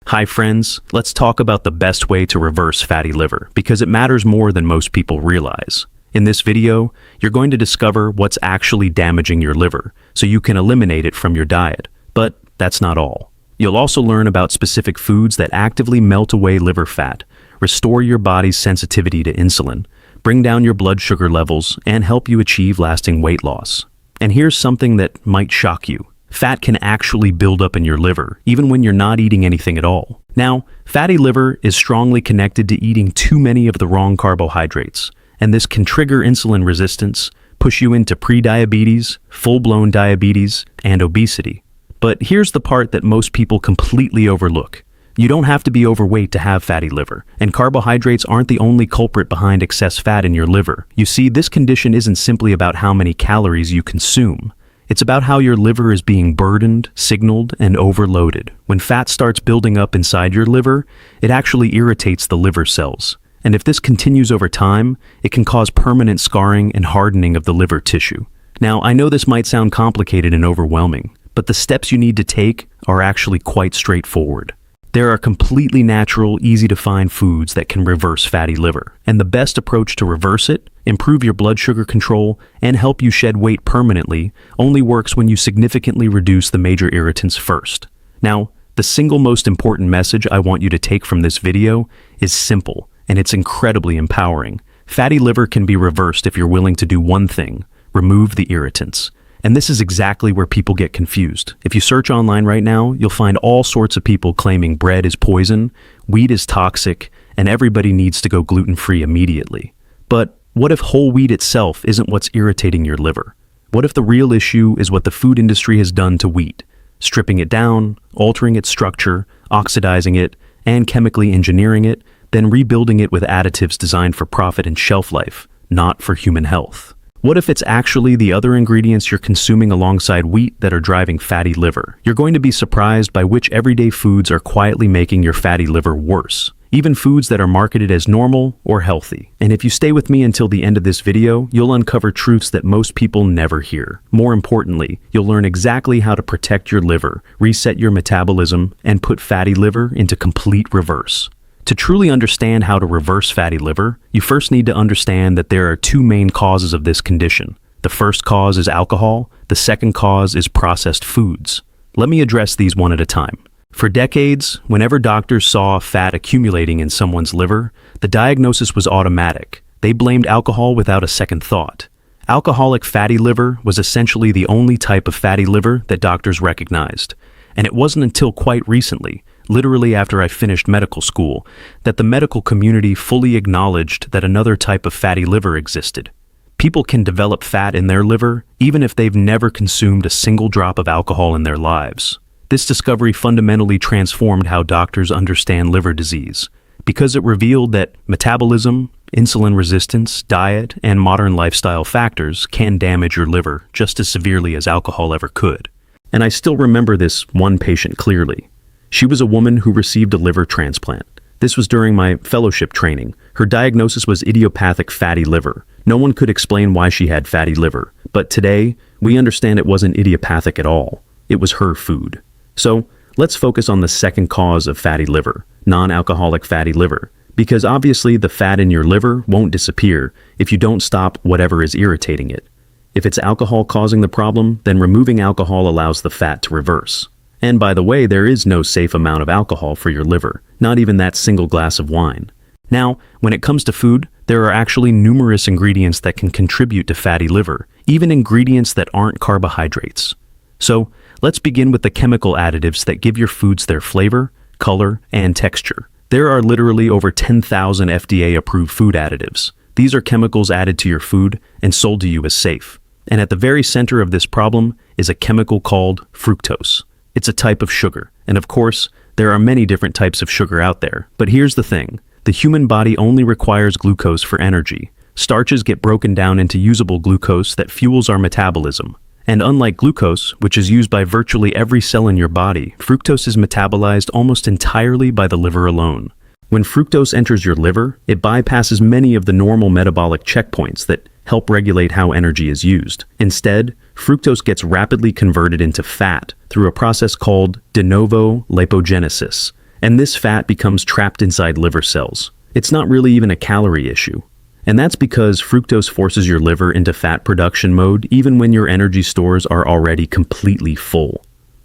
Hi friends, let's talk about the best way to reverse fatty liver, because it matters more than most people realize. In this video, you're going to discover what's actually damaging your liver, so you can eliminate it from your diet. But that's not all. You'll also learn about specific foods that actively melt away liver fat, restore your body's sensitivity to insulin, bring down your blood sugar levels, and help you achieve lasting weight loss. And here's something that might shock you. Fat can actually build up in your liver, even when you're not eating anything at all. Now, fatty liver is strongly connected to eating too many of the wrong carbohydrates, and this can trigger insulin resistance, push you into pre-diabetes, full-blown diabetes, and obesity. But here's the part that most people completely overlook. You don't have to be overweight to have fatty liver, and carbohydrates aren't the only culprit behind excess fat in your liver. You see, this condition isn't simply about how many calories you consume. It's about how your liver is being burdened, signaled, and overloaded. When fat starts building up inside your liver, it actually irritates the liver cells. And if this continues over time, it can cause permanent scarring and hardening of the liver tissue. Now, I know this might sound complicated and overwhelming, but the steps you need to take are actually quite straightforward. There are completely natural, easy-to-find foods that can reverse fatty liver. And the best approach to reverse it, improve your blood sugar control, and help you shed weight permanently only works when you significantly reduce the major irritants first. Now, the single most important message I want you to take from this video is simple, and it's incredibly empowering. Fatty liver can be reversed if you're willing to do one thing: remove the irritants. And this is exactly where people get confused. If you search online right now, you'll find all sorts of people claiming bread is poison, wheat is toxic, and everybody needs to go gluten-free immediately. But what if whole wheat itself isn't what's irritating your liver? What if the real issue is what the food industry has done to wheat? Stripping it down, altering its structure, oxidizing it, and chemically engineering it, then rebuilding it with additives designed for profit and shelf life, not for human health. What if it's actually the other ingredients you're consuming alongside wheat that are driving fatty liver? You're going to be surprised by which everyday foods are quietly making your fatty liver worse, even foods that are marketed as normal or healthy. And if you stay with me until the end of this video, you'll uncover truths that most people never hear. More importantly, you'll learn exactly how to protect your liver, reset your metabolism, and put fatty liver into complete reverse. To truly understand how to reverse fatty liver, you first need to understand that there are two main causes of this condition. The first cause is alcohol, the second cause is processed foods. Let me address these one at a time. For decades, whenever doctors saw fat accumulating in someone's liver, the diagnosis was automatic. They blamed alcohol without a second thought. Alcoholic fatty liver was essentially the only type of fatty liver that doctors recognized. And it wasn't until quite recently, literally after I finished medical school, that the medical community fully acknowledged that another type of fatty liver existed. People can develop fat in their liver even if they've never consumed a single drop of alcohol in their lives. This discovery fundamentally transformed how doctors understand liver disease, because it revealed that metabolism, insulin resistance, diet, and modern lifestyle factors can damage your liver just as severely as alcohol ever could. And I still remember this one patient clearly. She was a woman who received a liver transplant. This was during my fellowship training. Her diagnosis was idiopathic fatty liver. No one could explain why she had fatty liver, but today, we understand it wasn't idiopathic at all. It was her food. So, let's focus on the second cause of fatty liver, non-alcoholic fatty liver, because obviously the fat in your liver won't disappear if you don't stop whatever is irritating it. If it's alcohol causing the problem, then removing alcohol allows the fat to reverse. And by the way, there is no safe amount of alcohol for your liver, not even that single glass of wine. Now, when it comes to food, there are actually numerous ingredients that can contribute to fatty liver, even ingredients that aren't carbohydrates. So, let's begin with the chemical additives that give your foods their flavor, color, and texture. There are literally over 10,000 FDA-approved food additives. These are chemicals added to your food and sold to you as safe. And at the very center of this problem is a chemical called fructose. It's a type of sugar, and of course, there are many different types of sugar out there. But here's the thing. The human body only requires glucose for energy. Starches get broken down into usable glucose that fuels our metabolism. And unlike glucose, which is used by virtually every cell in your body, fructose is metabolized almost entirely by the liver alone. When fructose enters your liver, it bypasses many of the normal metabolic checkpoints that help regulate how energy is used. Instead, fructose gets rapidly converted into fat through a process called de novo lipogenesis. and this fat becomes trapped inside liver cells. It's not really even a calorie issue. And that's because fructose forces your liver into fat production mode even when your energy stores are already completely full.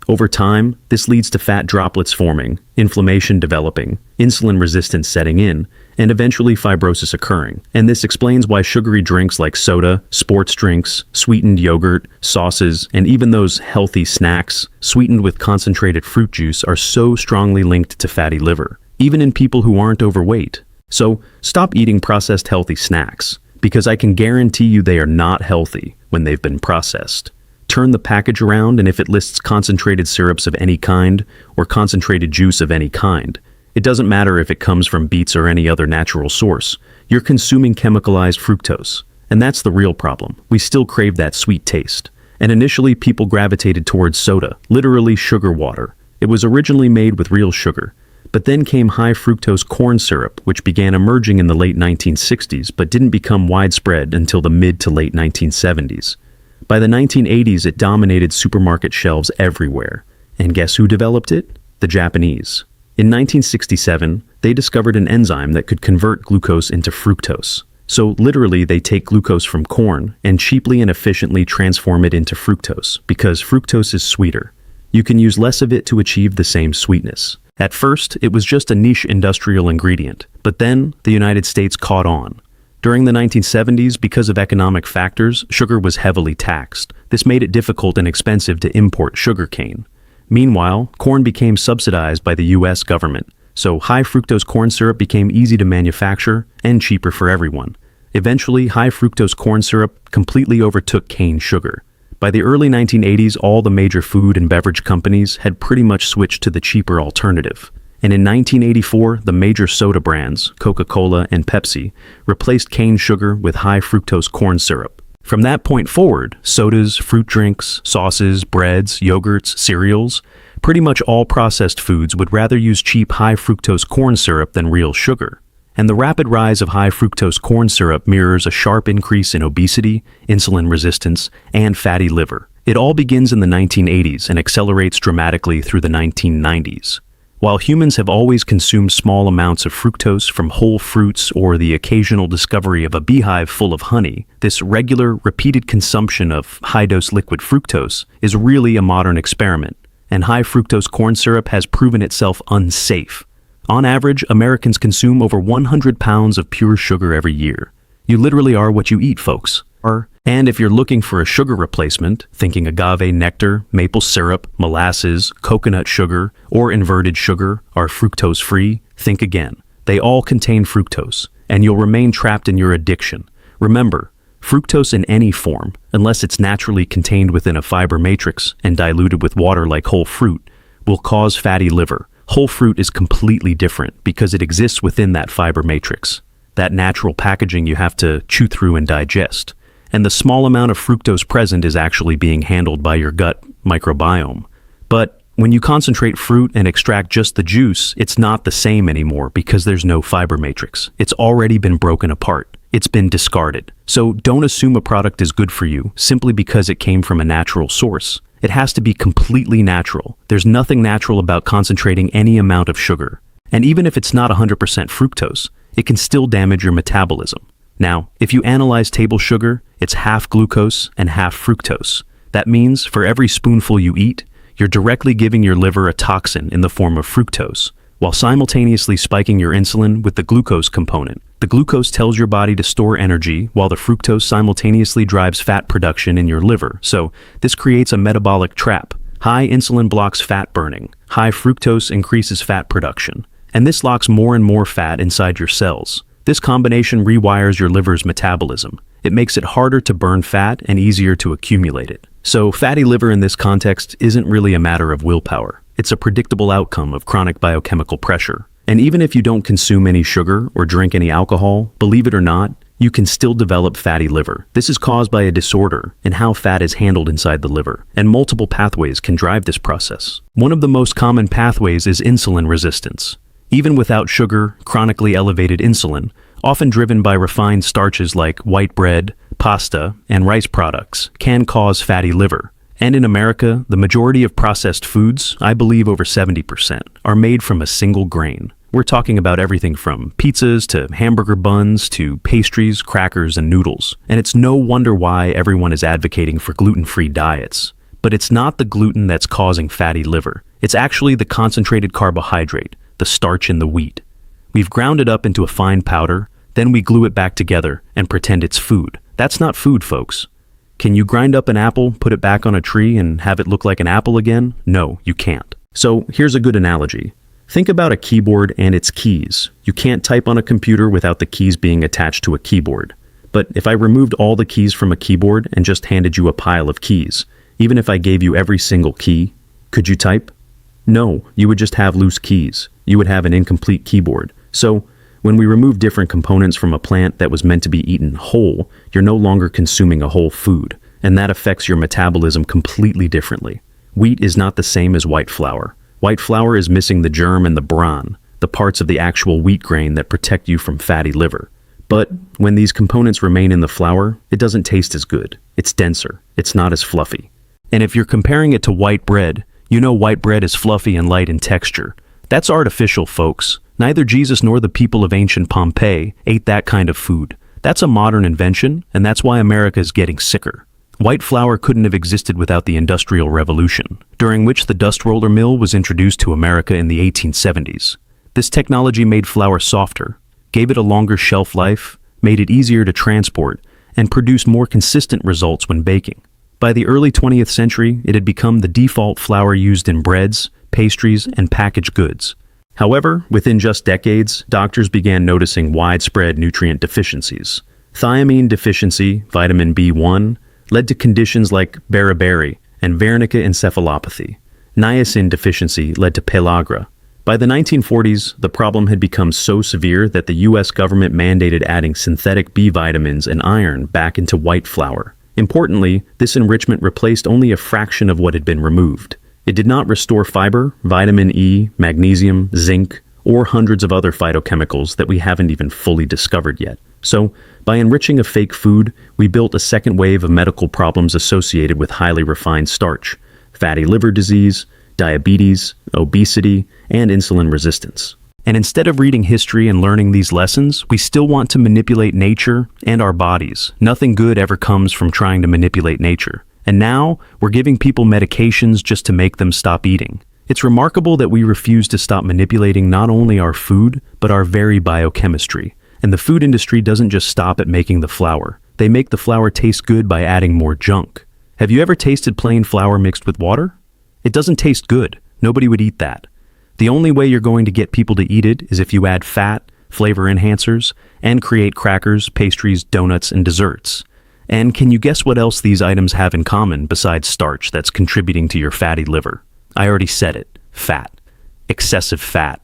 Over time, this leads to fat droplets forming, inflammation developing, insulin resistance setting in, and eventually fibrosis occurring. And this explains why sugary drinks like soda, sports drinks, sweetened yogurt, sauces, and even those healthy snacks sweetened with concentrated fruit juice are so strongly linked to fatty liver, even in people who aren't overweight. So stop eating processed healthy snacks, because I can guarantee you they are not healthy when they've been processed. Turn the package around, and if it lists concentrated syrups of any kind or concentrated juice of any kind, it doesn't matter if it comes from beets or any other natural source. You're consuming chemicalized fructose. And that's the real problem. We still crave that sweet taste. And initially, people gravitated towards soda, literally sugar water. It was originally made with real sugar. But then came high fructose corn syrup, which began emerging in the late 1960s but didn't become widespread until the mid to late 1970s. By the 1980s, it dominated supermarket shelves everywhere. And guess who developed it? The Japanese. In 1967, they discovered an enzyme that could convert glucose into fructose. So literally, they take glucose from corn and cheaply and efficiently transform it into fructose, because fructose is sweeter. You can use less of it to achieve the same sweetness. At first, it was just a niche industrial ingredient, but then the United States caught on. During the 1970s, because of economic factors, sugar was heavily taxed. This made it difficult and expensive to import sugarcane. Meanwhile, corn became subsidized by the US government, so high fructose corn syrup became easy to manufacture and cheaper for everyone. Eventually, high fructose corn syrup completely overtook cane sugar. By the early 1980s, all the major food and beverage companies had pretty much switched to the cheaper alternative. And in 1984, the major soda brands, Coca-Cola and Pepsi, replaced cane sugar with high fructose corn syrup. From that point forward, sodas, fruit drinks, sauces, breads, yogurts, cereals, pretty much all processed foods would rather use cheap high fructose corn syrup than real sugar. And the rapid rise of high fructose corn syrup mirrors a sharp increase in obesity, insulin resistance, and fatty liver. It all begins in the 1980s and accelerates dramatically through the 1990s. While humans have always consumed small amounts of fructose from whole fruits or the occasional discovery of a beehive full of honey, this regular, repeated consumption of high-dose liquid fructose is really a modern experiment, and high fructose corn syrup has proven itself unsafe. On average, Americans consume over 100 pounds of pure sugar every year. You literally are what you eat, folks. And if you're looking for a sugar replacement, thinking agave nectar, maple syrup, molasses, coconut sugar, or inverted sugar are fructose-free, think again. They all contain fructose, and you'll remain trapped in your addiction. Remember, fructose in any form, unless it's naturally contained within a fiber matrix and diluted with water like whole fruit, will cause fatty liver. Whole fruit is completely different because it exists within that fiber matrix, that natural packaging you have to chew through and digest. And the small amount of fructose present is actually being handled by your gut microbiome. But when you concentrate fruit and extract just the juice, it's not the same anymore because there's no fiber matrix. It's already been broken apart. It's been discarded. So don't assume a product is good for you simply because it came from a natural source. It has to be completely natural. There's nothing natural about concentrating any amount of sugar. And even if it's not 100% fructose, it can still damage your metabolism. Now, if you analyze table sugar, it's half glucose and half fructose. That means for every spoonful you eat, you're directly giving your liver a toxin in the form of fructose, while simultaneously spiking your insulin with the glucose component. The glucose tells your body to store energy, while the fructose simultaneously drives fat production in your liver. So this creates a metabolic trap. High insulin blocks fat burning. High fructose increases fat production. And this locks more and more fat inside your cells. This combination rewires your liver's metabolism. It makes it harder to burn fat and easier to accumulate it. So fatty liver in this context isn't really a matter of willpower. It's a predictable outcome of chronic biochemical pressure. And even if you don't consume any sugar or drink any alcohol, believe it or not, you can still develop fatty liver. This is caused by a disorder in how fat is handled inside the liver, and multiple pathways can drive this process. One of the most common pathways is insulin resistance. Even without sugar, chronically elevated insulin, often driven by refined starches like white bread, pasta, and rice products, can cause fatty liver. And in America, the majority of processed foods, I believe over 70%, are made from a single grain. We're talking about everything from pizzas to hamburger buns to pastries, crackers, and noodles. And it's no wonder why everyone is advocating for gluten-free diets. But it's not the gluten that's causing fatty liver. It's actually the concentrated carbohydrate, the starch in the wheat. We've ground it up into a fine powder, then we glue it back together and pretend it's food. That's not food, folks. Can you grind up an apple, put it back on a tree, and have it look like an apple again? No, you can't. So here's a good analogy. Think about a keyboard and its keys. You can't type on a computer without the keys being attached to a keyboard. But if I removed all the keys from a keyboard and just handed you a pile of keys, even if I gave you every single key, could you type? No, you would just have loose keys. You would have an incomplete keyboard. So, when we remove different components from a plant that was meant to be eaten whole, you're no longer consuming a whole food, and that affects your metabolism completely differently. Wheat is not the same as white flour. White flour is missing the germ and the bran, the parts of the actual wheat grain that protect you from fatty liver. But when these components remain in the flour, it doesn't taste as good. It's denser. It's not as fluffy. And if you're comparing it to white bread, you know white bread is fluffy and light in texture. That's artificial, folks. Neither Jesus nor the people of ancient Pompeii ate that kind of food. That's a modern invention, and that's why America is getting sicker. White flour couldn't have existed without the Industrial Revolution, during which the dust roller mill was introduced to America in the 1870s. This technology made flour softer, gave it a longer shelf life, made it easier to transport, and produced more consistent results when baking. By the early 20th century, it had become the default flour used in breads, pastries, and packaged goods. However, within just decades, doctors began noticing widespread nutrient deficiencies. Thiamine deficiency, vitamin B1, led to conditions like beriberi and Wernicke encephalopathy. Niacin deficiency led to pellagra. By the 1940s, the problem had become so severe that the US government mandated adding synthetic B vitamins and iron back into white flour. Importantly, this enrichment replaced only a fraction of what had been removed. It did not restore fiber, vitamin E, magnesium, zinc, or hundreds of other phytochemicals that we haven't even fully discovered yet. So, by enriching a fake food, we built a second wave of medical problems associated with highly refined starch: fatty liver disease, diabetes, obesity, and insulin resistance. And instead of reading history and learning these lessons, we still want to manipulate nature and our bodies. Nothing good ever comes from trying to manipulate nature. And now, we're giving people medications just to make them stop eating. It's remarkable that we refuse to stop manipulating not only our food, but our very biochemistry. And the food industry doesn't just stop at making the flour. They make the flour taste good by adding more junk. Have you ever tasted plain flour mixed with water? It doesn't taste good. Nobody would eat that. The only way you're going to get people to eat it is if you add fat, flavor enhancers, and create crackers, pastries, donuts, and desserts. And can you guess what else these items have in common besides starch that's contributing to your fatty liver? I already said it. Fat. Excessive fat.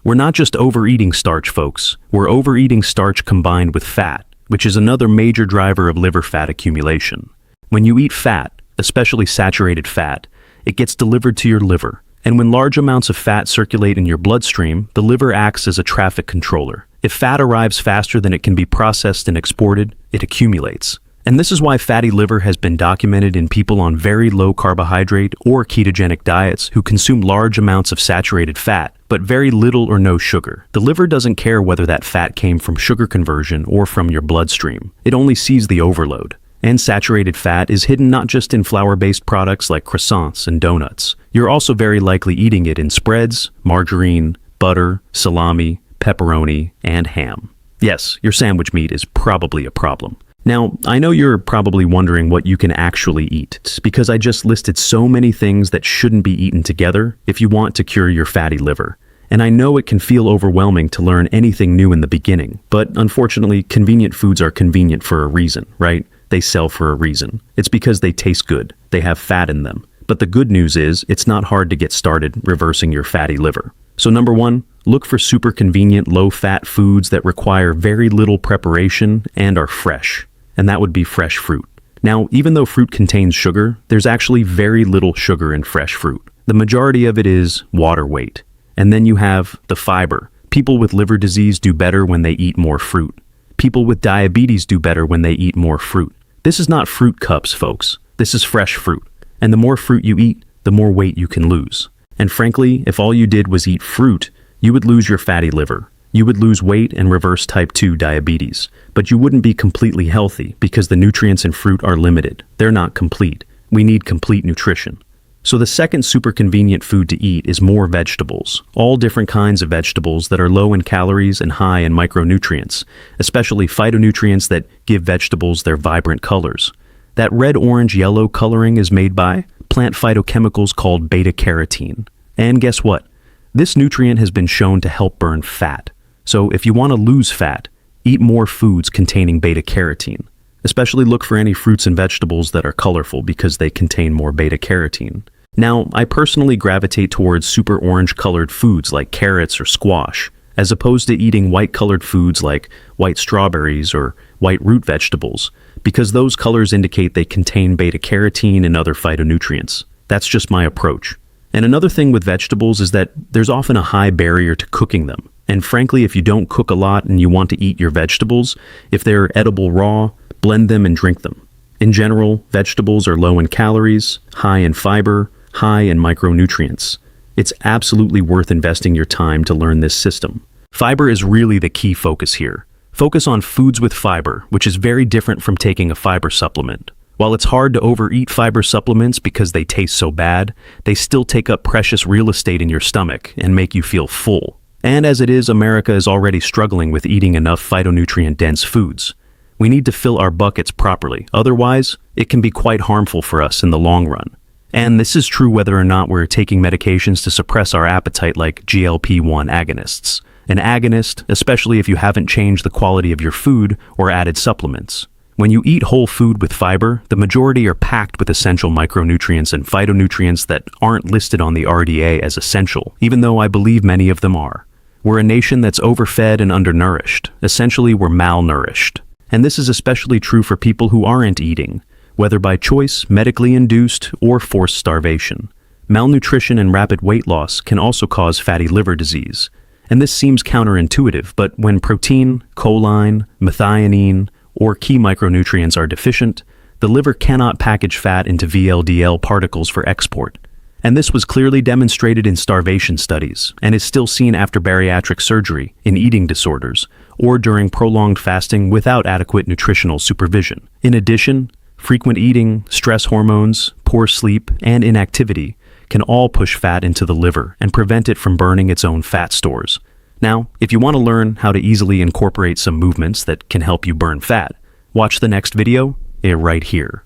We're not just overeating starch, folks. We're overeating starch combined with fat, which is another major driver of liver fat accumulation. When you eat fat, especially saturated fat, it gets delivered to your liver. And when large amounts of fat circulate in your bloodstream, the liver acts as a traffic controller. If fat arrives faster than it can be processed and exported, it accumulates. And this is why fatty liver has been documented in people on very low carbohydrate or ketogenic diets who consume large amounts of saturated fat, but very little or no sugar. The liver doesn't care whether that fat came from sugar conversion or from your bloodstream. It only sees the overload. And saturated fat is hidden not just in flour-based products like croissants and donuts. You're also very likely eating it in spreads, margarine, butter, salami, pepperoni, and ham. Yes, your sandwich meat is probably a problem. Now, I know you're probably wondering what you can actually eat. It's because I just listed so many things that shouldn't be eaten together if you want to cure your fatty liver. And I know it can feel overwhelming to learn anything new in the beginning, but unfortunately, convenient foods are convenient for a reason, right? They sell for a reason. It's because they taste good. They have fat in them. But the good news is, it's not hard to get started reversing your fatty liver. So number one, look for super convenient low-fat foods that require very little preparation and are fresh. And that would be fresh fruit. Now, even though fruit contains sugar, there's actually very little sugar in fresh fruit. The majority of it is water weight. And then you have the fiber. People with liver disease do better when they eat more fruit. People with diabetes do better when they eat more fruit. This is not fruit cups, folks. This is fresh fruit. And the more fruit you eat, the more weight you can lose. And frankly, if all you did was eat fruit, you would lose your fatty liver. You would lose weight and reverse type 2 diabetes. But you wouldn't be completely healthy because the nutrients in fruit are limited. They're not complete. We need complete nutrition. So the second super convenient food to eat is more vegetables. All different kinds of vegetables that are low in calories and high in micronutrients, especially phytonutrients that give vegetables their vibrant colors. That red, orange, yellow coloring is made by plant phytochemicals called beta-carotene. And guess what? This nutrient has been shown to help burn fat. So if you want to lose fat, eat more foods containing beta-carotene. Especially look for any fruits and vegetables that are colorful because they contain more beta-carotene. Now, I personally gravitate towards super orange-colored foods like carrots or squash, as opposed to eating white-colored foods like white strawberries or white root vegetables, because those colors indicate they contain beta-carotene and other phytonutrients. That's just my approach. And another thing with vegetables is that there's often a high barrier to cooking them. And frankly, if you don't cook a lot and you want to eat your vegetables, if they're edible raw, blend them and drink them. In general, vegetables are low in calories, high in fiber, high in micronutrients. It's absolutely worth investing your time to learn this system. Fiber is really the key focus here. Focus on foods with fiber, which is very different from taking a fiber supplement. While it's hard to overeat fiber supplements because they taste so bad, they still take up precious real estate in your stomach and make you feel full. And as it is, America is already struggling with eating enough phytonutrient-dense foods. We need to fill our buckets properly, otherwise, it can be quite harmful for us in the long run. And this is true whether or not we're taking medications to suppress our appetite like GLP-1 agonists. An agonist, especially if you haven't changed the quality of your food or added supplements. When you eat whole food with fiber, the majority are packed with essential micronutrients and phytonutrients that aren't listed on the RDA as essential, even though I believe many of them are. We're a nation that's overfed and undernourished. Essentially, we're malnourished. And this is especially true for people who aren't eating, whether by choice, medically induced, or forced starvation. Malnutrition and rapid weight loss can also cause fatty liver disease. And this seems counterintuitive, but when protein, choline, methionine, or key micronutrients are deficient, the liver cannot package fat into VLDL particles for export. And this was clearly demonstrated in starvation studies, and is still seen after bariatric surgery, in eating disorders, or during prolonged fasting without adequate nutritional supervision. In addition, frequent eating, stress hormones, poor sleep, and inactivity can all push fat into the liver and prevent it from burning its own fat stores. Now, if you want to learn how to easily incorporate some movements that can help you burn fat, watch the next video right here.